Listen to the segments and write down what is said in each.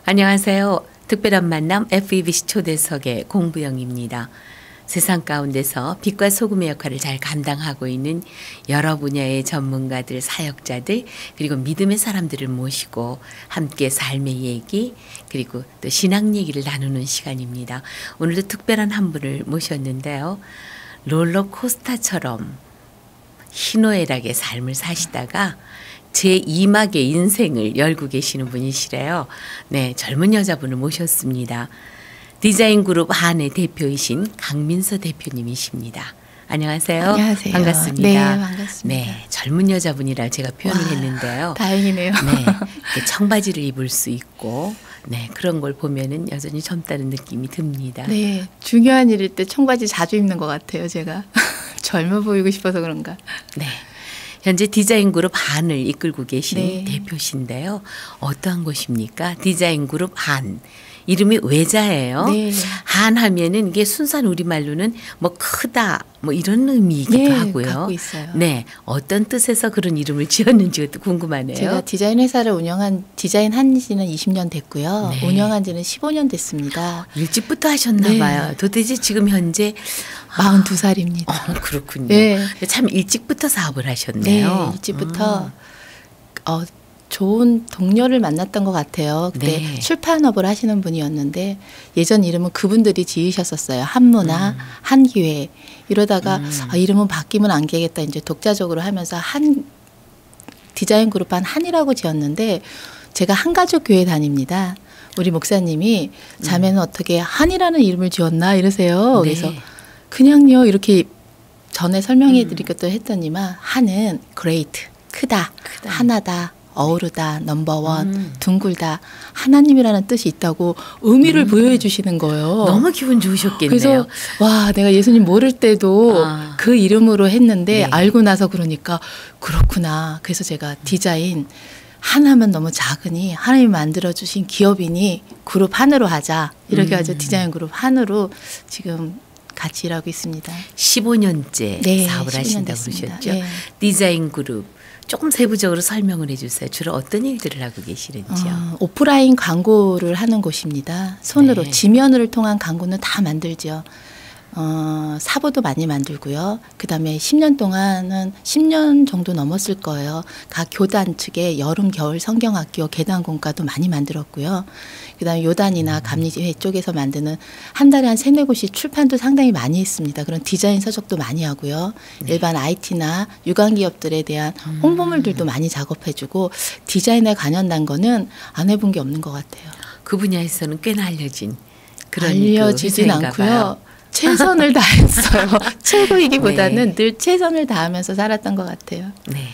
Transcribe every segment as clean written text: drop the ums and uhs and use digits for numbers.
안녕하세요. 특별한 만남 FEBC 초대석의 공부영입니다. 세상 가운데서 빛과 소금의 역할을 잘 감당하고 있는 여러 분야의 전문가들, 사역자들, 그리고 믿음의 사람들을 모시고 함께 삶의 얘기, 그리고 또 신앙 얘기를 나누는 시간입니다. 오늘도 특별한 한 분을 모셨는데요. 롤러코스터처럼 희노애락의 삶을 사시다가 제2막의 인생을 열고 계시는 분이시래요. 네, 젊은 여자분을 모셨습니다. 디자인 그룹 한의 대표이신 강민서 대표님이십니다. 안녕하세요. 안녕하세요. 반갑습니다. 네, 반갑습니다. 네, 젊은 여자분이라 제가 표현을 했는데요. 다행이네요. 네, 청바지를 입을 수 있고, 네, 그런 걸 보면은 여전히 젊다는 느낌이 듭니다. 네, 중요한 일일 때 청바지 자주 입는 것 같아요, 제가. 젊어 보이고 싶어서 그런가. 네. 현재 디자인 그룹 한을 이끌고 계신 네. 대표신데요. 어떠한 곳입니까? 디자인 그룹 한. 이름이 외자예요. 네. 한 하면은 이게 순수한 우리말로는 뭐 크다 뭐 이런 의미이기도 네, 하고요. 갖고 있어요. 네. 어떤 뜻에서 그런 이름을 지었는지 궁금하네요. 제가 디자인 회사를 운영한 디자인 한 지는 20년 됐고요. 네. 운영한 지는 15년 됐습니다. 일찍부터 하셨나 네. 봐요. 도대체 지금 현재 42살입니다. 그렇군요. 네. 참 일찍부터 사업을 네, 하셨네요. 일찍부터 좋은 동료를 만났던 것 같아요. 그때 네. 출판업을 하시는 분이었는데 예전 이름은 그분들이 지으셨었어요. 한문화, 한기회. 이러다가 이름은 바뀌면 안 되겠다. 이제 독자적으로 하면서 디자인 그룹 한이라고 지었는데 제가 한가족 교회 다닙니다. 우리 목사님이 자매는 어떻게 한이라는 이름을 지었나 이러세요. 네. 그래서 그냥요 이렇게 전에 설명해 드리겠다 했더니만 한은 great, 크다. 하나다. 어우르다, 넘버원, 둥글다, 하나님이라는 뜻이 있다고 의미를 부여해 주시는 거예요. 너무 기분 좋으셨겠네요. 그래서 와 내가 예수님 모를 때도 그 이름으로 했는데 네. 알고 나서 그러니까 그렇구나. 그래서 제가 디자인 하나면 너무 작으니 하나님이 만들어주신 기업이니 그룹 한으로 하자. 이렇게 해서 디자인 그룹 한으로 지금 같이 일하고 있습니다. 15년째 네, 사업을 15년 하신다고 됐습니다. 그러셨죠. 네. 디자인 그룹 조금 세부적으로 설명을 해주세요. 주로 어떤 일들을 하고 계시는지요. 오프라인 광고를 하는 곳입니다. 손으로 네. 지면을 통한 광고는 다 만들죠. 사보도 많이 만들고요. 그다음에 10년 동안은 10년 정도 넘었을 거예요. 각 교단 측에 여름 겨울 성경학교 계단 공과도 많이 만들었고요. 그다음에 요단이나 감리회 쪽에서 만드는 한 달에 한 3-4곳이 출판도 상당히 많이 했습니다. 그런 디자인 서적도 많이 하고요. 일반 IT나 유관 기업들에 대한 홍보물들도 많이 작업해주고 디자인에 관련된 거는 안 해본 게 없는 것 같아요. 그 분야에서는 꽤나 알려진 그런 알려지진 그 회사인가 않고요. 봐요. 최선을 다했어요. 최고이기보다는 네. 늘 최선을 다하면서 살았던 것 같아요. 네,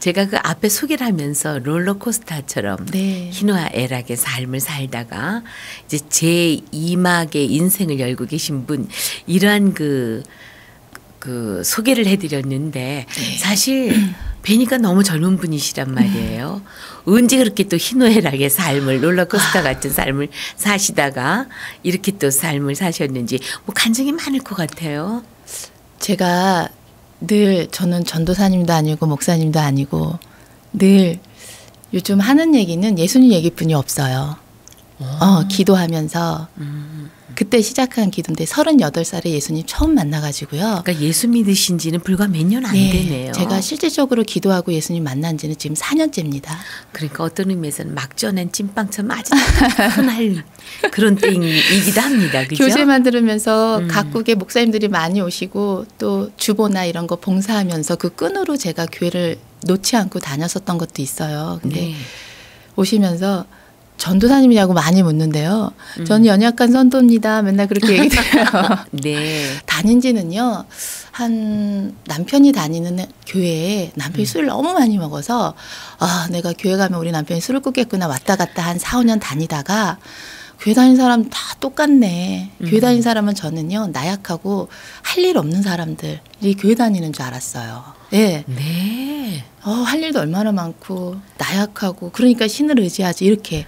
제가 그 앞에 소개를 하면서 롤러코스터처럼 네. 희노애락의 삶을 살다가 이제 제2막의 인생을 열고 계신 분 이러한 그 소개를 해드렸는데 사실 뵈니까 너무 젊은 분이시란 말이에요. 언제 그렇게 또 희노애락의 삶을 롤러코스터 같은 삶을 사시다가 이렇게 또 삶을 사셨는지 뭐 간증이 많을 것 같아요. 제가 늘 저는 전도사님도 아니고 목사님도 아니고 늘 요즘 하는 얘기는 예수님 얘기뿐이 없어요. 기도하면서 그때 시작한 기도인데 38살에 예수님 처음 만나가지고요. 그러니까 예수 믿으신 지는 불과 몇 년 안 되네요. 제가 실질적으로 기도하고 예수님 만난 지는 지금 4년째입니다. 그러니까 어떤 의미에서는 막 쪄낸 찐빵처럼 아주 흔할 그런 때이기도 합니다. 그죠? 교재만 들으면서 각국의 목사님들이 많이 오시고 또 주보나 이런 거 봉사하면서 그 끈으로 제가 교회를 놓지 않고 다녔었던 것도 있어요. 근데 네. 오시면서 전도사님이냐고 많이 묻는데요. 저는 연약한 선도입니다. 맨날 그렇게 얘기해요. 네. 다닌 지는요. 남편이 다니는 교회에 남편이 술을 너무 많이 먹어서 내가 교회 가면 우리 남편이 술을 끊겠구나 왔다 갔다 한 4-5년 다니다가 교회 다니는 사람 다 똑같네. 교회 다니는 사람은 저는요. 나약하고 할 일 없는 사람들이 교회 다니는 줄 알았어요. 네. 네. 할 일도 얼마나 많고 나약하고 그러니까 신을 의지하지 이렇게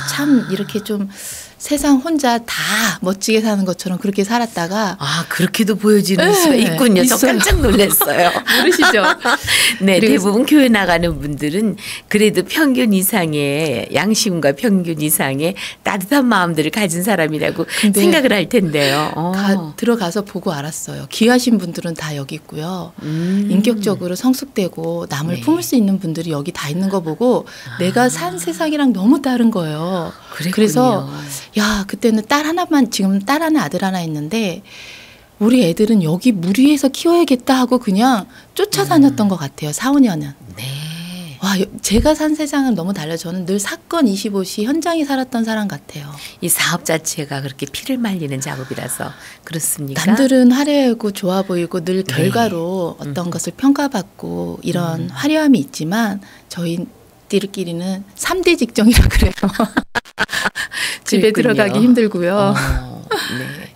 참 이렇게 좀 세상 혼자 다 멋지게 사는 것처럼 그렇게 살았다가 아 그렇게도 보여지는 네, 수가 있군요. 저 있어요. 깜짝 놀랐어요. 모르시죠? 네, 그리고 대부분 교회 나가는 분들은 그래도 평균 이상의 양심과 평균 이상의 따뜻한 마음들을 가진 사람이라고 근데 생각을 할 텐데요. 들어가서 보고 알았어요. 귀하신 분들은 다 여기 있고요. 인격적으로 성숙되고 남을 네. 품을 수 있는 분들이 여기 다 있는 거 보고 내가 산 세상이랑 너무 다른 거예요. 그랬군요. 그래서 야 그때는 딸 하나만 지금 딸 하나 아들 하나 있는데 우리 애들은 여기 무리해서 키워야겠다 하고 그냥 쫓아다녔던 것 같아요. 4, 5년은. 네. 와 제가 산 세상은 너무 달라요. 저는 늘 사건 25시 현장에 살았던 사람 같아요. 이 사업 자체가 그렇게 피를 말리는 작업이라서 그렇습니까? 남들은 화려하고 좋아 보이고 늘 결과로 어떤 것을 평가받고 이런 화려함이 있지만 저희들끼리는 3대 직정이라 그래요. 집에 그랬군요. 들어가기 힘들고요.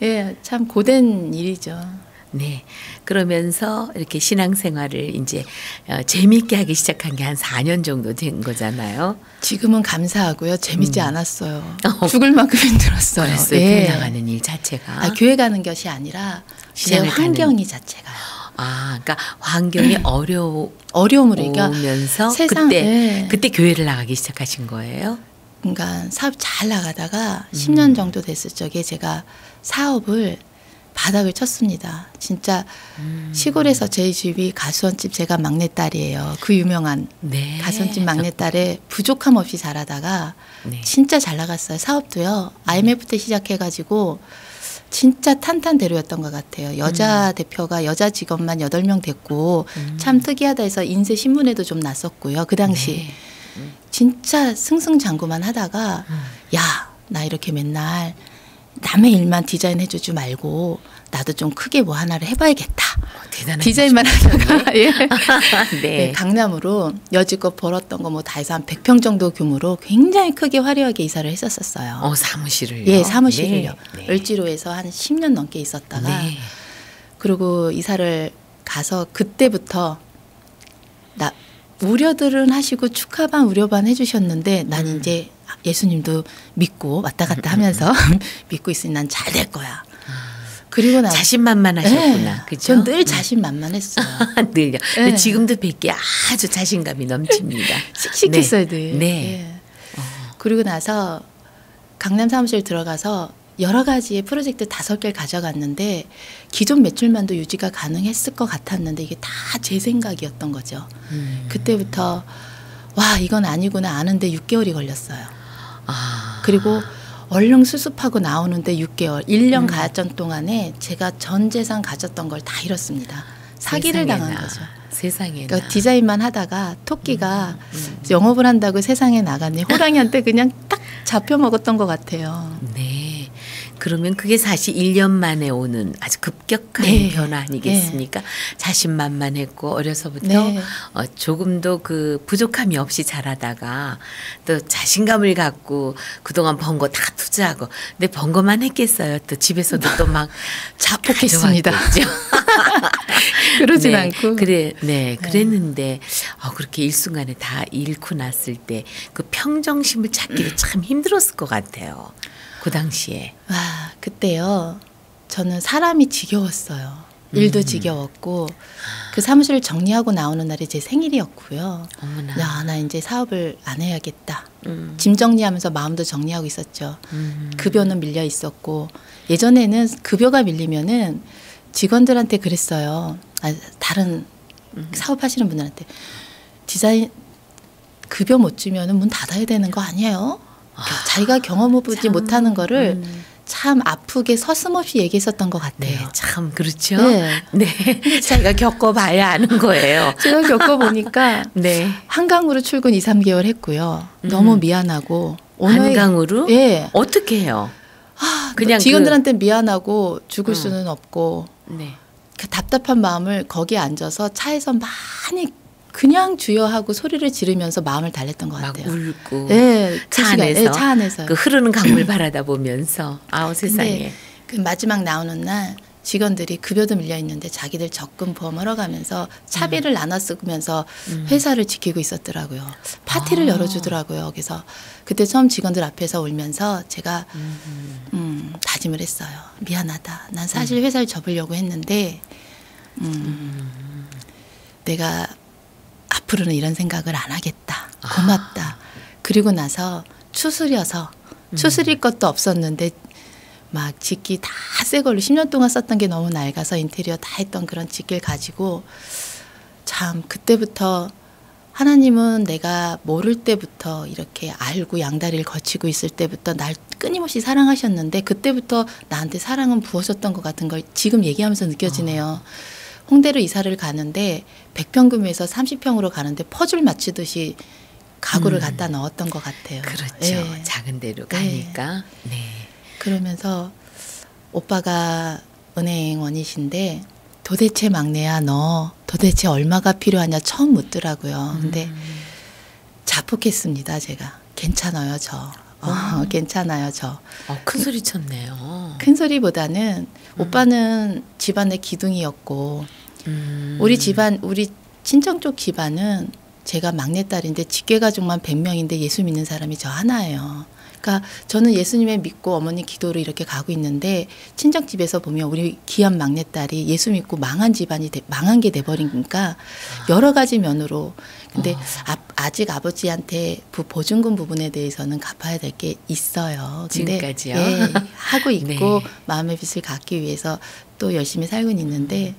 네. 예, 참 고된 일이죠. 네. 그러면서 이렇게 신앙생활을 이제 재미있게 하기 시작한 게 한 4년 정도 된 거잖아요. 지금은 감사하고요. 재밌지 않았어요. 죽을 만큼 힘들었어요. 그랬어요. 예. 교회 나가는 일 자체가. 아, 교회 가는 것이 아니라 제 신앙을 환경이 자체가요. 아, 그러니까 환경이 어려움으로 그러니까 어려우면서 세상- 예. 그때 교회를 나가기 시작하신 거예요? 그러니까 사업 잘 나가다가 10년 정도 됐을 적에 제가 사업을 바닥을 쳤습니다. 진짜 시골에서 제 집이 가수원집 제가 막내딸이에요. 그 유명한 네. 가수원집 막내딸에 부족함 없이 자라다가 네. 진짜 잘 나갔어요. 사업도요. IMF 때 시작해가지고 진짜 탄탄대로였던 것 같아요. 여자 대표가 여자 직원만 8명 됐고 참 특이하다 해서 인쇄 신문에도 좀 났었고요. 그 당시 네. 진짜 승승장구만 하다가 야, 나 이렇게 맨날 남의 일만 디자인해 주지 말고 나도 좀 크게 뭐 하나를 해봐야겠다. 대단한 디자인만 하다가 예. 네. 네, 강남으로 여지껏 벌었던 거 뭐 다 해서 한 100평 정도 규모로 굉장히 크게 화려하게 이사를 했었어요. 사무실을요? 예, 사무실을요. 네. 네. 을지로에서 한 10년 넘게 있었다가 네. 그리고 이사를 가서 그때부터 나 우려들은 하시고 축하반 우려반 해주셨는데 난 이제 예수님도 믿고 왔다 갔다 하면서 믿고 있으니 난 잘 될 거야. 그리고 나 자신만만하셨구나. 그죠? 전 늘 자신만만했어요. 늘요. 근데 지금도 뵙기에 아주 자신감이 넘칩니다. 씩씩했어요, 네. 늘. 네. 예. 그리고 나서 강남 사무실 들어가서 여러 가지의 프로젝트 5개를 가져갔는데 기존 매출만도 유지가 가능했을 것 같았는데 이게 다 제 생각이었던 거죠. 그때부터 와 이건 아니구나 아는데 6개월이 걸렸어요. 그리고 얼른 수습하고 나오는데 6개월, 1년 가전 동안에 제가 전 재산 가졌던 걸 다 잃었습니다. 사기를 당한 거죠. 세상에나. 그러니까 디자인만 하다가 토끼가 영업을 한다고 세상에 나갔니 호랑이한테 그냥 딱 잡혀 먹었던 것 같아요. 네. 그러면 그게 사실 1년 만에 오는 아주 급격한 네. 변화 아니겠습니까? 자신만만했고 어려서부터 네. 조금도 그 부족함이 없이 자라다가 또 자신감을 갖고 그동안 번 거 다 투자하고 근데 번 거만 했겠어요. 또 집에서도 또 막 자폭했습니다. 가져왔겠죠. 그러진 네. 않고. 그랬는데 그렇게 일순간에 다 잃고 났을 때 그 평정심을 찾기도 참 힘들었을 것 같아요. 그 당시에. 와 그때요. 저는 사람이 지겨웠어요. 일도 지겨웠고 그 사무실을 정리하고 나오는 날이 제 생일이었고요. 어머나. 야, 나 이제 사업을 안 해야겠다. 짐 정리하면서 마음도 정리하고 있었죠. 급여는 밀려 있었고 예전에는 급여가 밀리면은 직원들한테 그랬어요. 다른 사업하시는 분들한테 디자인 급여 못 주면은 문 닫아야 되는 거 아니에요? 자기가 경험해보지 못하는 거를 참 아프게 서슴없이 얘기했었던 것 같아요. 네, 참 그렇죠. 네. 네, 자기가 겪어봐야 아는 거예요. 제가 겪어보니까 네, 한강으로 출근 2, 3개월 했고요. 너무 미안하고 한강으로? 예. 어떻게 해요? 그냥 직원들한테 미안하고 죽을 수는 없고 네. 그 답답한 마음을 거기에 앉아서 차에서 많이 그냥 주여하고 소리를 지르면서 마음을 달랬던 것 막 같아요. 울고 네, 차 안에서, 차 안에서 그 흐르는 강물 바라다 보면서 아우 세상에. 그 마지막 나오는 날 직원들이 급여도 밀려 있는데 자기들 적금 보험 하러가면서 차비를 나눠 쓰면서 회사를 지키고 있었더라고요. 파티를 열어주더라고요. 그래서 그때 처음 직원들 앞에서 울면서 제가 다짐을 했어요. 미안하다. 난 사실 회사를 접으려고 했는데 내가 앞으로는 이런 생각을 안 하겠다. 고맙다. 그리고 나서 추스려서 추스릴 것도 없었는데 막 직기 다 새 걸로 10년 동안 썼던 게 너무 낡아서 인테리어 다 했던 그런 직기를 가지고 참 그때부터 하나님은 내가 모를 때부터 이렇게 알고 양다리를 거치고 있을 때부터 날 끊임없이 사랑하셨는데 그때부터 나한테 사랑은 부어졌던 것 같은 걸 지금 얘기하면서 느껴지네요. 홍대로 이사를 가는데 100평금에서 30평으로 가는데 퍼즐 맞추듯이 가구를 갖다 넣었던 것 같아요. 그렇죠. 네. 작은 데로 가니까. 네. 그러면서 오빠가 은행원이신데 도대체 막내야 너 도대체 얼마가 필요하냐 처음 묻더라고요. 근데 자폭했습니다. 제가. 괜찮아요 저. 괜찮아요 저. 큰 소리 쳤네요. 큰 소리보다는 오빠는 집안의 기둥이었고 우리 집안 우리 친정 쪽 집안은 제가 막내딸인데 직계가족만 100명인데 예수 믿는 사람이 저 하나예요. 그러니까 저는 예수님을 믿고 어머니 기도로 이렇게 가고 있는데 친정집에서 보면 우리 귀한 막내딸이 예수 믿고 망한 집안이 망한 게 돼버리니까 여러 가지 면으로 근데 아직 아버지한테 보증금 부분에 대해서는 갚아야 될 게 있어요. 근데 지금까지요? 예, 하고 있고 네. 마음의 빚을 갚기 위해서 또 열심히 살고 있는데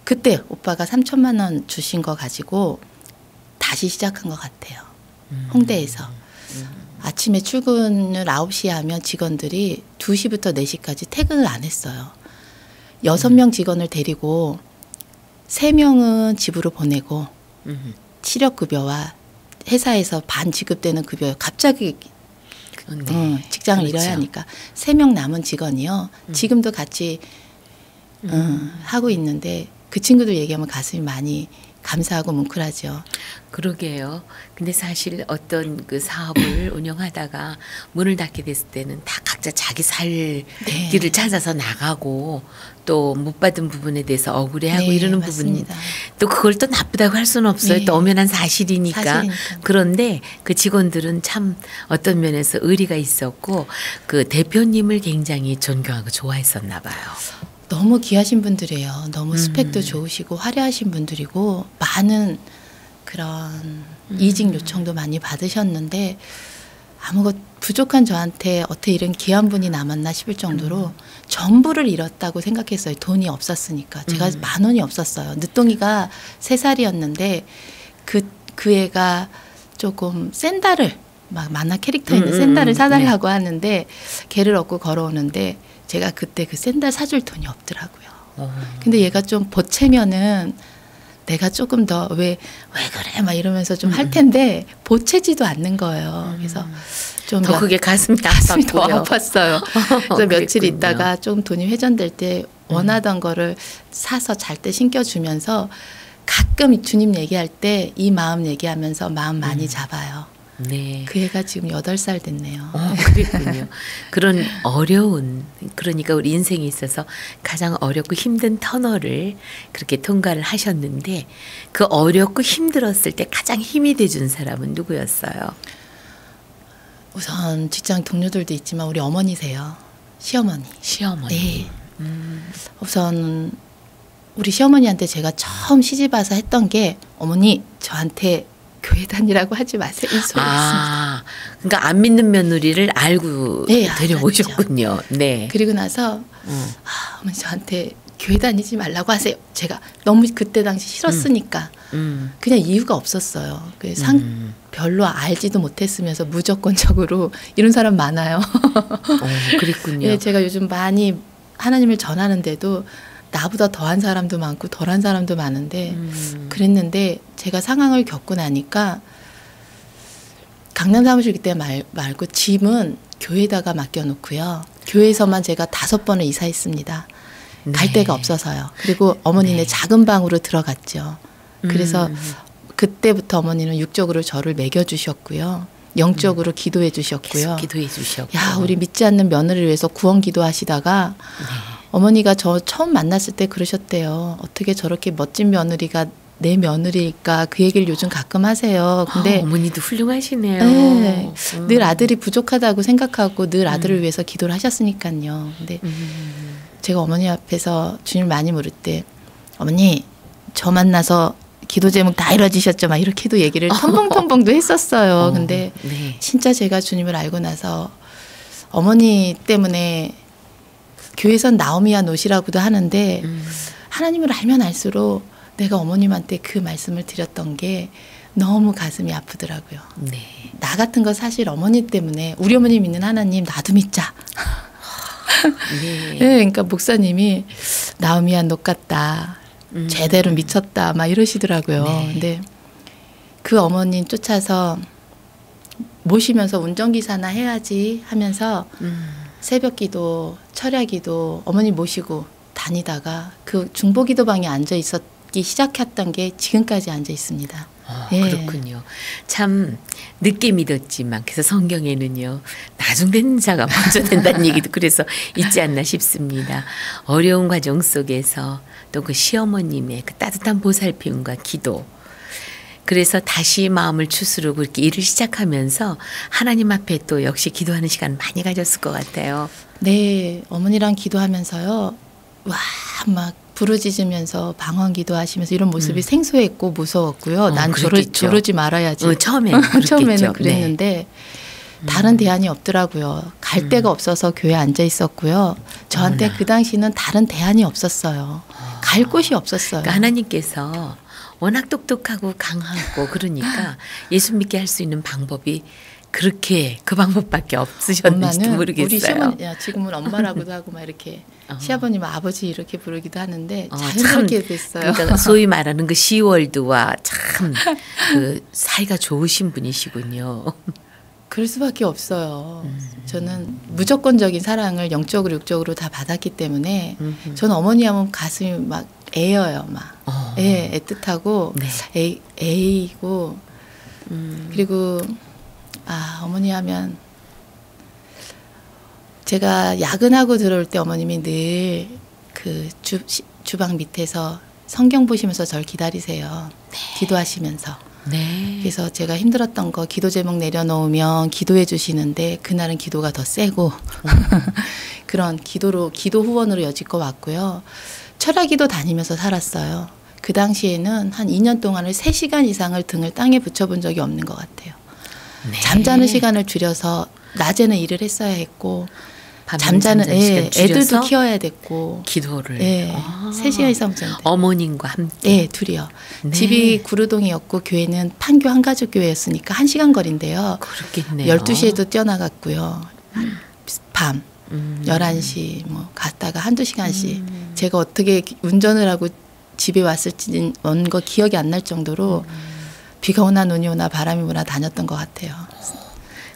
그때 오빠가 3천만 원 주신 거 가지고 다시 시작한 것 같아요. 홍대에서. 아침에 출근을 9시에 하면 직원들이 2시부터 4시까지 퇴근을 안 했어요. 6명 직원을 데리고 3명은 집으로 보내고 치료급여와 회사에서 반 지급되는 급여 갑자기 직장을 그렇죠. 잃어야 하니까 3명 남은 직원이요. 지금도 같이 하고 있는데 그 친구들 얘기하면 가슴이 많이 감사하고 뭉클하죠. 그러게요. 근데 사실 어떤 그 사업을 운영하다가 문을 닫게 됐을 때는 다 각자 자기 살 길을 찾아서 나가고 또 못 받은 부분에 대해서 억울해하고 이러는 부분 또 그걸 또 나쁘다고 할 수는 없어요. 또 엄연한 사실이니까. 그런데 그 직원들은 참 어떤 면에서 의리가 있었고 그 대표님을 굉장히 존경하고 좋아했었나 봐요. 너무 귀하신 분들이에요. 너무 스펙도 좋으시고 화려하신 분들이고 많은 그런 이직 요청도 많이 받으셨는데 아무것 부족한 저한테 어떻게 이런 귀한 분이 남았나 싶을 정도로 전부를 잃었다고 생각했어요. 돈이 없었으니까. 제가 10,000원이 없었어요. 늦둥이가 3살이었는데 그 애가 조금 샌달을 막 만화 캐릭터 있는 샌달을 사달라고 하는데 걔를 얻고 걸어오는데 제가 그때 그 샌들 사줄 돈이 없더라고요. 근데 얘가 좀 보채면은 내가 조금 더 왜 그래 막 이러면서 좀 할 텐데 보채지도 않는 거예요. 그래서 좀 더 그게 가슴이 더 아팠고요. 아팠어요. 그래서 며칠 그랬군요. 있다가 좀 돈이 회전될 때 원하던 거를 사서 잘 때 신겨주면서 가끔 주님 얘기할 때 이 마음 얘기하면서 마음 많이 잡아요. 네. 그 애가 지금 8살 됐네요. 그랬군요. 그런 어려운 그러니까 우리 인생에 있어서 가장 어렵고 힘든 터널을 그렇게 통과를 하셨는데 그 어렵고 힘들었을 때 가장 힘이 돼준 사람은 누구였어요? 우선 직장 동료들도 있지만 우리 어머니세요. 시어머니. 시어머니. 네. 우선 우리 시어머니한테 제가 처음 시집 와서 했던 게 어머니 저한테 교회 다니라고 하지 마세요. 이 소리였습니다. 그러니까 안 믿는 며느리를 알고 네, 데려오셨군요. 네. 그리고 나서 어머니 저한테 교회 다니지 말라고 하세요. 제가 너무 그때 당시 싫었으니까 그냥 이유가 없었어요. 별로 알지도 못했으면서 무조건적으로 이런 사람 많아요. 그랬군요. 네, 제가 요즘 많이 하나님을 전하는데도 나보다 더한 사람도 많고 덜한 사람도 많은데 그랬는데 제가 상황을 겪고 나니까 강남 사무실 그때 말고 집은 교회에다가 맡겨놓고요. 교회에서만 제가 5번을 이사했습니다. 네. 갈 데가 없어서요. 그리고 어머니네 작은 방으로 들어갔죠. 그래서 그때부터 어머니는 육적으로 저를 먹여주셨고요. 영적으로 기도해 주셨고요. 계속 기도해 주셨고. 야, 우리 믿지 않는 며느리를 위해서 구원 기도하시다가 어머니가 저 처음 만났을 때 그러셨대요. 어떻게 저렇게 멋진 며느리가 내 며느리일까 그 얘기를 요즘 가끔 하세요. 근데 어머니도 훌륭하시네요. 네, 늘 아들이 부족하다고 생각하고 늘 아들을 위해서 기도를 하셨으니까요. 근데 제가 어머니 앞에서 주님을 많이 물을 때 어머니 저 만나서 기도 제목 다 이루어지셨죠? 막 이렇게도 얘기를 텀벙텀벙도 했었어요. 근데 네. 진짜 제가 주님을 알고 나서 어머니 때문에 교회선 나오미와 노시라고도 하는데 하나님을 알면 알수록 내가 어머님한테 그 말씀을 드렸던 게 너무 가슴이 아프더라고요. 네. 나 같은 거 사실 어머니 때문에 우리 어머니 믿는 하나님 나도 믿자. 네. 네, 그러니까 목사님이 나오미야 너 같다. 제대로 미쳤다. 막 이러시더라고요. 네. 근데 그 어머니 쫓아서 모시면서 운전기사나 해야지 하면서 새벽 기도, 철야 기도 어머니 모시고 다니다가 그 중보기도방에 앉아 있었기 시작했던 게 지금까지 앉아 있습니다. 예. 그렇군요. 참 늦게 믿었지만 그래서 성경에는요 나중된 자가 먼저 된다는 얘기도 그래서 있지 않나 싶습니다. 어려운 과정 속에서 또 그 시어머님의 그 따뜻한 보살핌과 기도 그래서 다시 마음을 추스르고 이렇게 일을 시작하면서 하나님 앞에 또 역시 기도하는 시간 많이 가졌을 것 같아요. 네, 어머니랑 기도하면서요. 와, 막 부르짖으면서 방언 기도하시면서 이런 모습이 생소했고 무서웠고요. 난 저러지 말아야지. 처음에는 그랬는데 네. 다른 대안이 없더라고요. 갈 데가 없어서 교회에 앉아 있었고요. 저한테 그 당시는 다른 대안이 없었어요. 갈 곳이 없었어요. 그러니까 하나님께서 워낙 똑똑하고 강하고 그러니까 예수 믿게 할 수 있는 방법이 그렇게 그 방법밖에 없으셨는지도 모르겠어요. 우리 시어머니 지금은 엄마라고도 하고 막 이렇게 시아버님 아버지 이렇게 부르기도 하는데 자연스럽게 됐어요. 그러니까 소위 말하는 그 시월드와 참 그 사이가 좋으신 분이시군요. 그럴 수밖에 없어요. 저는 무조건적인 사랑을 영적으로 육적으로 다 받았기 때문에 저는 어머니 하면 가슴이 막 애여요. 막 애틋하고 네. 애이고 그리고 어머니 하면 제가 야근하고 들어올 때 어머님이 늘 그 주방 밑에서 성경 보시면서 절 기다리세요. 네. 기도하시면서. 네. 그래서 제가 힘들었던 거 기도 제목 내려놓으면 기도해 주시는데 그날은 기도가 더 세고 그런 기도 후원으로 여지껏 왔고요. 철학기도 다니면서 살았어요. 그 당시에는 한 2년 동안을 3시간 이상을 등을 땅에 붙여본 적이 없는 것 같아요. 네. 잠자는 시간을 줄여서 낮에는 일을 했어야 했고 잠자는 애들도 키워야 됐고 기도를 3시간 이상 붙였는데 어머님과 함께 네, 둘이요. 네. 집이 구루동이었고 교회는 판교 한가족 교회였으니까 1시간 거리인데요. 그렇겠네요. 12시에도 뛰어나갔고요. 밤 11시 뭐 갔다가 1-2시간씩 제가 어떻게 운전을 하고 집에 왔을지 온 거 기억이 안 날 정도로 비가 오나 눈이 오나 바람이 오나 다녔던 것 같아요.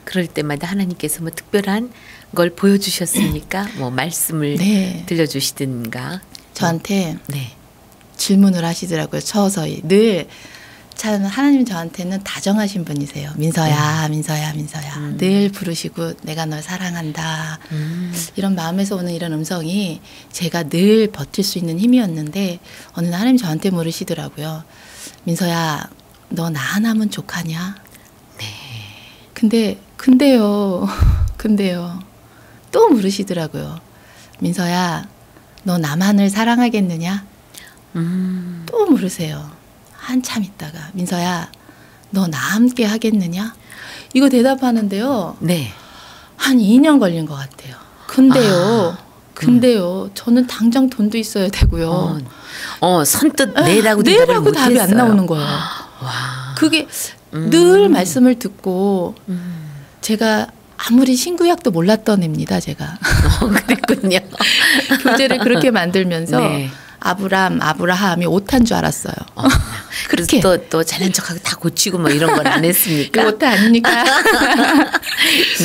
그럴 때마다 하나님께서 뭐 특별한 걸 보여주셨습니까? 뭐 말씀을 네. 들려주시든가 저한테 네. 질문을 하시더라고요. 서서히 늘 참 하나님 저한테는 다정하신 분이세요. 민서야, 민서야, 민서야. 늘 부르시고 내가 널 사랑한다. 이런 마음에서 오는 이런 음성이 제가 늘 버틸 수 있는 힘이었는데 어느 날 하나님 저한테 물으시더라고요. 민서야, 너 나 하나면 족하냐? 네. 근데요. 또 물으시더라고요. 민서야, 너 나만을 사랑하겠느냐? 또 물으세요. 한참 있다가 민서야, 너 나 함께 하겠느냐? 이거 대답하는데요. 네. 한 2년 걸린 것 같아요. 근데요. 저는 당장 돈도 있어야 되고요. 선뜻 내라고 내라고 답이 안 나오는 거예요. 와. 그게 늘 말씀을 듣고 제가 아무리 신구약도 몰랐던 애입니다. 제가. 그랬군요. 교재를 그렇게 만들면서 네. 아브라함이 오타인 줄 알았어요. 그렇게 또 잘난 척하고 다 고치고 뭐 이런 건 안 했습니까? 이거 오타 아닙니까?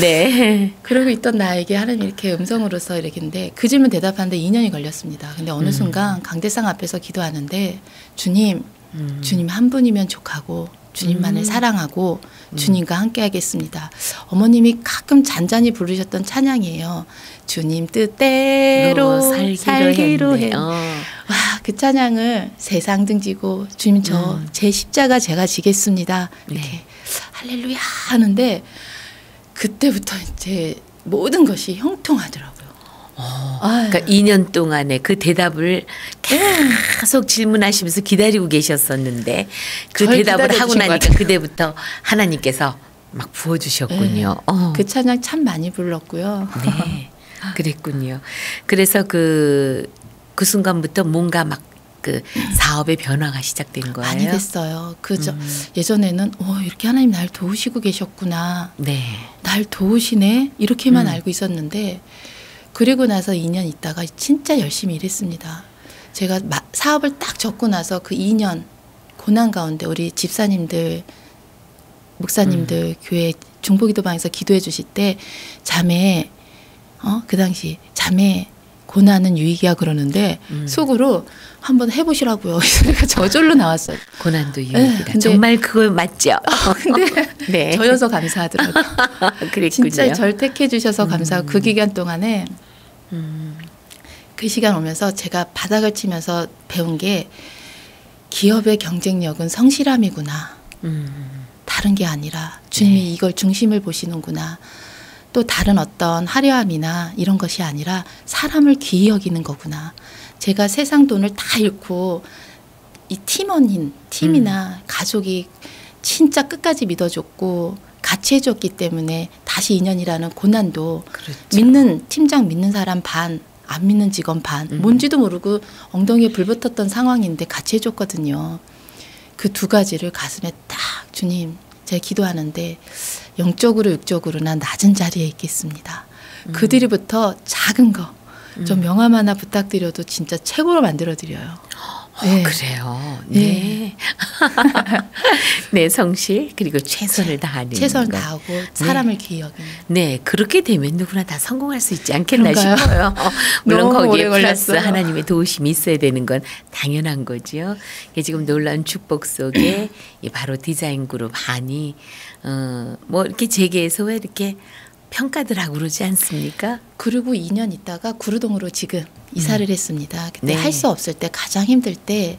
네. 그러고 있던 나에게 하나님이 이렇게 음성으로서 이렇게인데 그 질문 대답하는데 2년이 걸렸습니다. 근데 어느 순간 강대상 앞에서 기도하는데 주님 한 분이면 족하고 주님만을 사랑하고 주님과 함께 하겠습니다. 어머님이 가끔 잔잔히 부르셨던 찬양이에요. 주님 뜻대로 살기로 해. 와, 그 찬양을 세상 등지고 주님 제 십자가 제가 지겠습니다. 이렇게 네. 할렐루야 하는데 그때부터 이제 모든 것이 형통하더라고요. 그러니까 2년 동안에 그 대답을 계속 질문하시면서 기다리고 계셨었는데 그 대답을 하고 나니까 그때부터 하나님께서 막 부어주셨군요. 네. 그 찬양 참 많이 불렀고요. 네, 그랬군요. 그래서 그 순간부터 뭔가 막 그 사업의 변화가 시작된 거예요. 많이 됐어요. 예전에는 이렇게 하나님 날 도우시고 계셨구나. 네. 날 도우시네 이렇게만 알고 있었는데 그리고 나서 2년 있다가 진짜 열심히 일했습니다. 제가 사업을 딱 접고 나서 그 2년 고난 가운데 우리 집사님들, 목사님들 교회 중보기도방에서 기도해 주실 때 자매, 그 당시 자매 고난은 유익이야 그러는데 속으로 한번 해보시라고요. 이 소리가 저절로 나왔어요. 고난도 유익이다. 정말 그거 맞죠? 근데 네. 저여서 감사하더라고요. 그랬군요. 진짜 절 택해 주셔서 감사하고 그 기간 동안에 그 시간 오면서 제가 바닥을 치면서 배운 게 기업의 경쟁력은 성실함이구나. 다른 게 아니라 주님이 이걸 중심을 보시는구나. 또 다른 어떤 화려함이나 이런 것이 아니라 사람을 귀히 여기는 거구나. 제가 세상 돈을 다 잃고 이 팀이나 가족이 진짜 끝까지 믿어줬고 같이 해줬기 때문에 다시 2년이라는 고난도 그렇죠. 믿는 팀장 믿는 사람 반, 안 믿는 직원 반, 뭔지도 모르고 엉덩이에 불 붙었던 상황인데 같이 해줬거든요. 그 두 가지를 가슴에 딱 주님 제가 기도하는데 영적으로 육적으로 난 낮은 자리에 있겠습니다. 그 뒤부터 작은 거 좀 명함 하나 부탁드려도 진짜 최고로 만들어드려요. 네. 그래요. 네. 네, 성실 그리고 최선을 다하는 최선을 것. 다하고 사람을 귀히 여기는. 네, 그렇게 되면 누구나 다 성공할 수 있지 않겠나 그런가요? 싶어요. 물론 너무 거기에 오래 플러스 걸렸어요. 하나님의 도우심이 있어야 되는 건 당연한 거죠. 이게 지금 놀라운 축복 속에 이 바로 디자인 그룹 한이 뭐 이렇게 재계에서 왜 이렇게 평가들 하고 그러지 않습니까? 그리고 2년 있다가 구루동으로 지금 이사를 했습니다. 그때 네. 할 수 없을 때 가장 힘들 때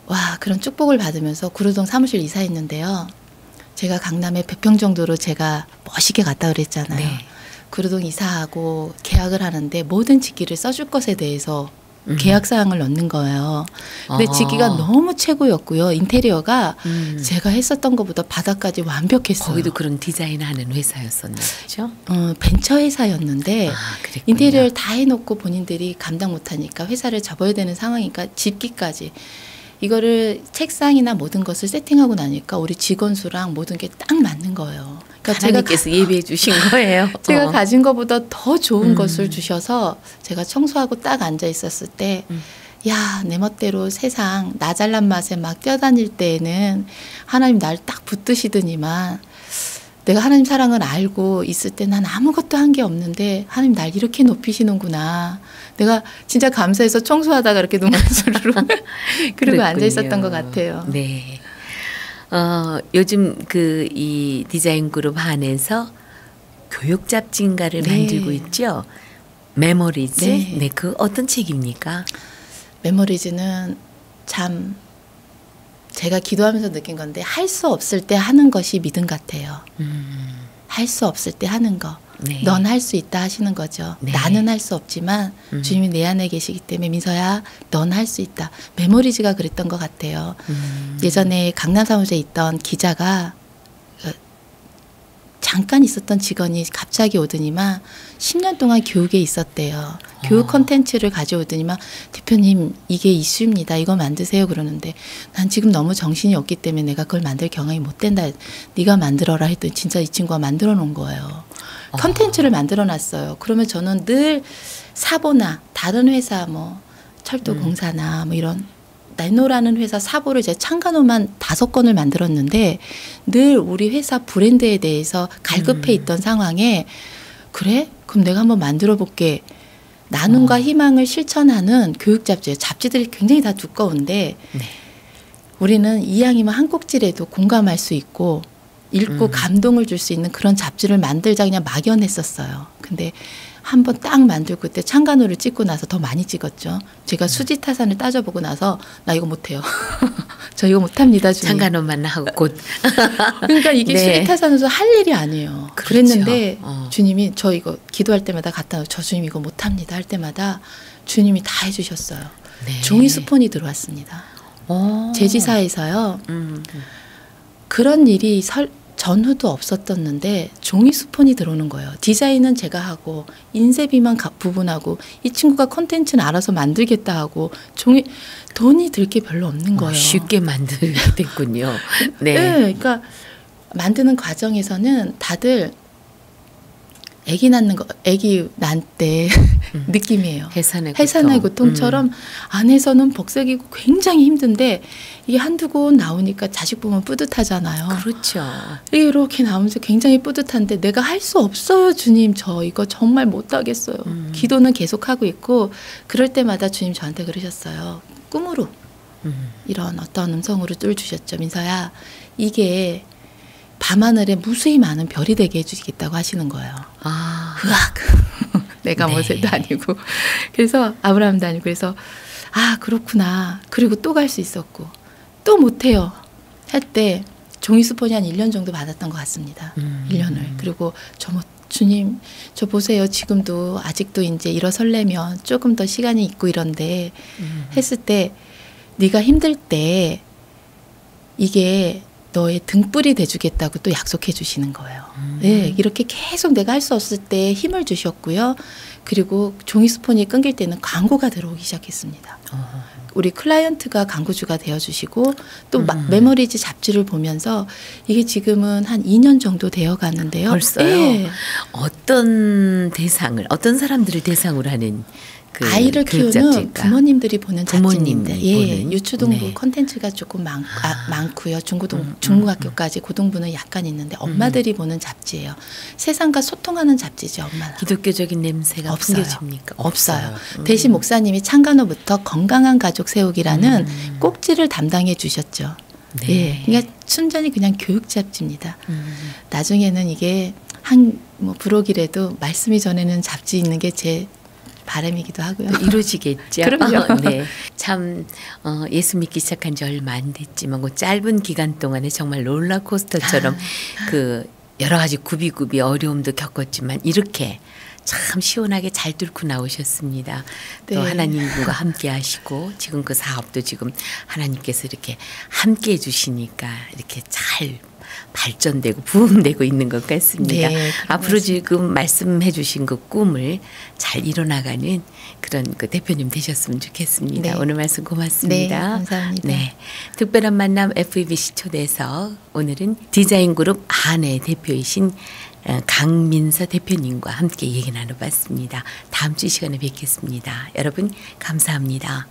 와 그런 축복을 받으면서 구루동 사무실 이사했는데요. 제가 강남에 100평 정도로 제가 멋있게 갔다 그랬잖아요. 네. 구루동 이사하고 계약을 하는데 모든 직기를 써줄 것에 대해서 계약 사항을 넣는 거예요. 근데 직기가 너무 최고였고요. 인테리어가 제가 했었던 것보다 바닥까지 완벽했어요. 거기도 그런 디자인하는 회사였었나 보죠? 벤처 회사였는데 그랬군요. 인테리어를 다 해놓고 본인들이 감당 못하니까 회사를 접어야 되는 상황이니까 집기까지 이거를 책상이나 모든 것을 세팅하고 나니까 우리 직원 수랑 모든 게 딱 맞는 거예요. 그러니까 하나님께서 예비해 주신 거예요. 제가 가진 것보다 더 좋은 것을 주셔서 제가 청소하고 딱 앉아 있었을 때 야, 내 멋대로 세상 나 잘난 맛에 막 뛰어다닐 때에는 하나님 날 딱 붙드시더니만 내가 하나님 사랑을 알고 있을 때 난 아무것도 한 게 없는데 하나님 날 이렇게 높이시는구나. 내가 진짜 감사해서 청소하다가 이렇게 눈물으로 그리고 앉아 있었던 것 같아요. 네. 요즘 그 이 디자인 그룹 안에서 교육 잡지인가를 네. 만들고 있죠. 메모리즈. 네. 네, 그 어떤 책입니까? 메모리즈는 참 제가 기도하면서 느낀 건데 할 수 없을 때 하는 것이 믿음 같아요. 할 수 없을 때 하는 거. 네. 넌 할 수 있다 하시는 거죠. 네. 나는 할 수 없지만 주님이 내 안에 계시기 때문에 민서야 넌 할 수 있다. 메모리즈가 그랬던 것 같아요. 예전에 강남 사무소에 있던 기자가 잠깐 있었던 직원이 갑자기 오더니만 10년 동안 교육에 있었대요. 교육 콘텐츠를 가져오더니만 대표님 이게 이슈입니다. 이거 만드세요 그러는데 난 지금 너무 정신이 없기 때문에 내가 그걸 만들 경험이 못 된다. 네가 만들어라 했더니 진짜 이 친구가 만들어 놓은 거예요. 콘텐츠를 만들어 놨어요. 그러면 저는 늘 사보나 다른 회사 뭐 철도공사나 뭐 이런 나노라는 회사 사보를 제 창간호만 5건을 만들었는데 늘 우리 회사 브랜드에 대해서 갈급해 있던 상황에 그래? 그럼 내가 한번 만들어 볼게. 나눔과 희망을 실천하는 교육 잡지예요. 잡지들이 굉장히 다 두꺼운데 네. 우리는 이왕이면 한 꼭지라도 공감할 수 있고 읽고 감동을 줄 수 있는 그런 잡지를 만들자 그냥 막연했었어요. 근데 한번 딱 만들고 그때 창간호를 찍고 나서 더 많이 찍었죠. 제가 수지타산을 따져보고 나서 나 이거 못해요. 저 이거 못합니다. 주님. 창간호만 하고 곧. 그러니까 이게 네. 수지타산에서 할 일이 아니에요. 그렇죠. 그랬는데 어. 주님이 저 이거 기도할 때마다 갖다 놓고 저 주님 이거 못합니다 할 때마다 주님이 다 해주셨어요. 네. 종이 수폰이 들어왔습니다. 오. 제지사에서요. 그런 일이 전후도 없었었는데 종이 수폰이 들어오는 거예요. 디자인은 제가 하고 인쇄비만 부분하고 이 친구가 콘텐츠는 알아서 만들겠다 하고 종이 돈이 들 게 별로 없는 거예요. 쉽게 만들게 됐군요. 네. 네, 그러니까 만드는 과정에서는 다들 아기 낳을 때 느낌이에요. 해산의 고통처럼 안에서는 벅색이고 굉장히 힘든데 이게 한두 권 나오니까 자식 보면 뿌듯하잖아요. 그렇죠. 이렇게 나오면서 굉장히 뿌듯한데 내가 할 수 없어요, 주님. 저 이거 정말 못하겠어요. 기도는 계속하고 있고 그럴 때마다 주님 저한테 그러셨어요. 꿈으로 이런 어떤 음성으로 뚫 주셨죠. 민서야, 이게 밤하늘에 무수히 많은 별이 되게 해주시겠다고 하시는 거예요. 아. 으악. 내가 네. 모세도 아니고. 그래서 아브라함도 아니고. 그래서 아 그렇구나. 그리고 또 갈 수 있었고 또 못해요. 할 때 종이 수폰이 한 1년 정도 받았던 것 같습니다. 1년을. 그리고 주님 저 보세요. 지금도 아직도 이제 일어설려면 조금 더 시간이 있고 이런데 했을 때 네가 힘들 때 이게 너의 등불이 돼주겠다고 또 약속해 주시는 거예요. 네, 이렇게 계속 내가 할 수 없을 때 힘을 주셨고요. 그리고 종이 스폰이 끊길 때는 광고가 들어오기 시작했습니다. 우리 클라이언트가 광고주가 되어주시고 또 메모리즈 잡지를 보면서 이게 지금은 한 2년 정도 되어 가는데요. 벌써요? 네. 어떤 사람들을 대상으로 하는 그 아이를 키우는 교육잡지일까? 부모님들이 보는 부모님들 잡지인데, 예, 보는? 유초등부 네. 콘텐츠가 조금 많고요. 중고등학교까지 고등부는 약간 있는데 엄마들이 보는 잡지예요. 세상과 소통하는 잡지죠, 엄마는. 기독교적인 냄새가 없어요. 풍겨집니까? 없어요. 대신 목사님이 창간호부터 건강한 가족 세우기라는 꼭지를 담당해 주셨죠. 네. 예, 그러니까 순전히 그냥 교육 잡지입니다. 나중에는 이게 뭐 부록이라도 말씀이 전에는 잡지 있는 게 제 바람이기도 하고요. 이루어지겠죠. 그럼요. 네. 참 예수 믿기 시작한 지 얼마 안 됐지만 그 짧은 기간 동안에 정말 롤러코스터처럼 그 여러 가지 굽이굽이 어려움도 겪었지만 이렇게 참 시원하게 잘 뚫고 나오셨습니다. 또 네. 하나님과 함께 하시고 지금 그 사업도 지금 하나님께서 이렇게 함께 해주시니까 이렇게 잘 발전되고 부흥되고 있는 것 같습니다. 네, 앞으로 지금 말씀해 주신 그 꿈을 잘 이뤄나가는 그런 그 대표님 되셨으면 좋겠습니다. 네. 오늘 말씀 고맙습니다. 네, 감사합니다. 네, 특별한 만남 FEBC 초대석 오늘은 디자인그룹 한해 대표이신 강민서 대표님과 함께 얘기 나눠봤습니다. 다음 주 이 시간에 뵙겠습니다. 여러분 감사합니다.